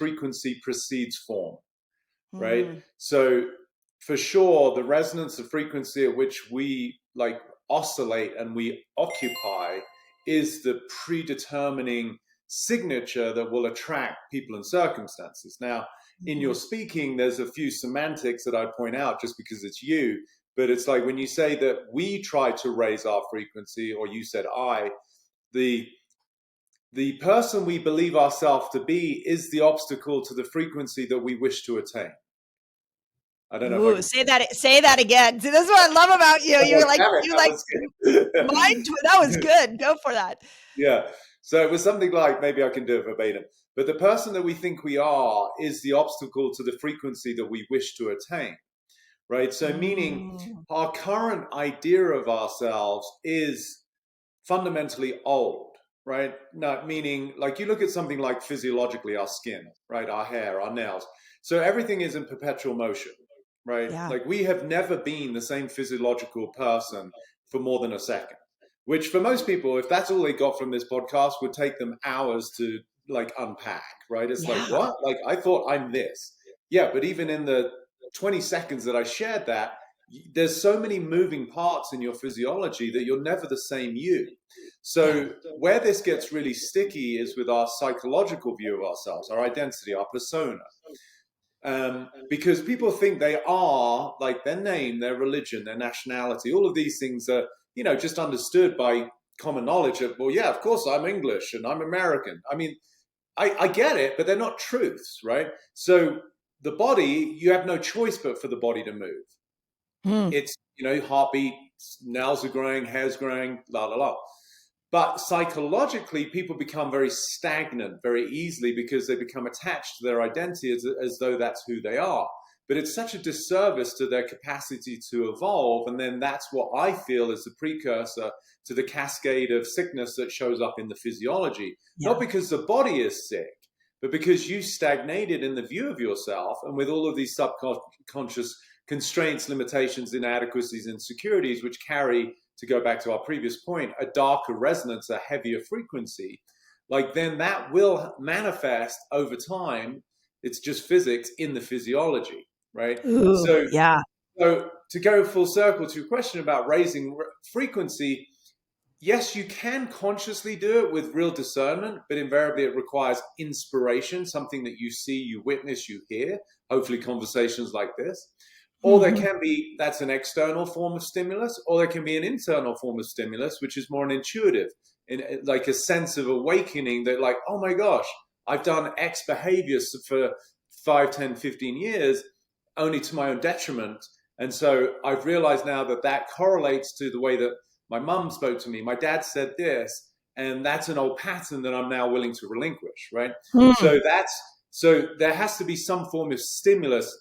frequency precedes form, right? Mm. So for sure, the resonance of frequency at which we like oscillate and we occupy is the predetermining signature that will attract people and circumstances. Now, in your speaking, there's a few semantics that I'd point out just because it's you, but it's like when you say that we try to raise our frequency, or you said the person we believe ourselves to be is the obstacle to the frequency that we wish to attain. I don't know. Ooh, say that again. See, this is what I love about you. That was good. Go for that. Yeah. So it was something like, maybe I can do it verbatim, but the person that we think we are is the obstacle to the frequency that we wish to attain, right? So meaning our current idea of ourselves is fundamentally old, right? No, meaning like you look at something like physiologically our skin, right? Our hair, our nails. So everything is in perpetual motion, right? Yeah. Like we have never been the same physiological person for more than a second, which for most people, if that's all they got from this podcast, would take them hours to like unpack, right? It's like, what? Like I thought I'm this. Yeah, but even in the 20 seconds that I shared that, there's so many moving parts in your physiology that you're never the same you. So where this gets really sticky is with our psychological view of ourselves, our identity, our persona. Because people think they are like their name, their religion, their nationality, all of these things are, you know, just understood by common knowledge of, well, yeah, of course I'm English and I'm American. I mean, I get it, but they're not truths, right? So the body, you have no choice but for the body to move. It's, you know, heartbeat, nails are growing, hair's growing, la, la, la. But psychologically, people become very stagnant very easily because they become attached to their identity as though that's who they are. But it's such a disservice to their capacity to evolve. And then that's what I feel is the precursor to the cascade of sickness that shows up in the physiology. Not because the body is sick, but because you stagnated in the view of yourself. And with all of these subconscious constraints, limitations, inadequacies, insecurities, which carry, to go back to our previous point, a darker resonance, a heavier frequency, like then that will manifest over time. It's just physics in the physiology, right? Ooh, So to go full circle to your question about raising frequency, yes, you can consciously do it with real discernment, but invariably it requires inspiration, something that you see, you witness, you hear, hopefully conversations like this. Or there can be, that's an external form of stimulus, or there can be an internal form of stimulus, which is more an intuitive, like a sense of awakening that like, oh my gosh, I've done X behaviors for 5, 10, 15 years, only to my own detriment. And so I've realized now that that correlates to the way that my mum spoke to me. My dad said this, and that's an old pattern that I'm now willing to relinquish, right? So there has to be some form of stimulus.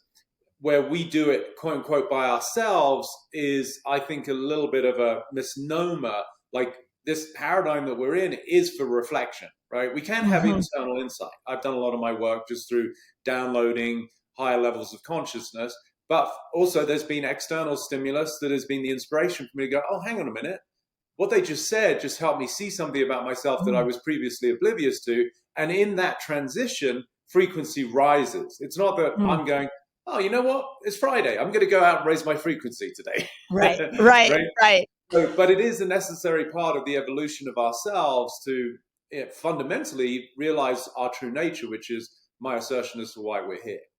Where we do it, quote unquote, by ourselves is, I think, a little bit of a misnomer. Like this paradigm that we're in is for reflection, right? We can have internal insight. I've done a lot of my work just through downloading higher levels of consciousness, but also there's been external stimulus that has been the inspiration for me to go, oh, hang on a minute. What they just said just helped me see something about myself that I was previously oblivious to. And in that transition, frequency rises. It's not that I'm going, oh, you know what? It's Friday. I'm going to go out and raise my frequency today. Right. So, but it is a necessary part of the evolution of ourselves to fundamentally realize our true nature, which is my assertion as to why we're here.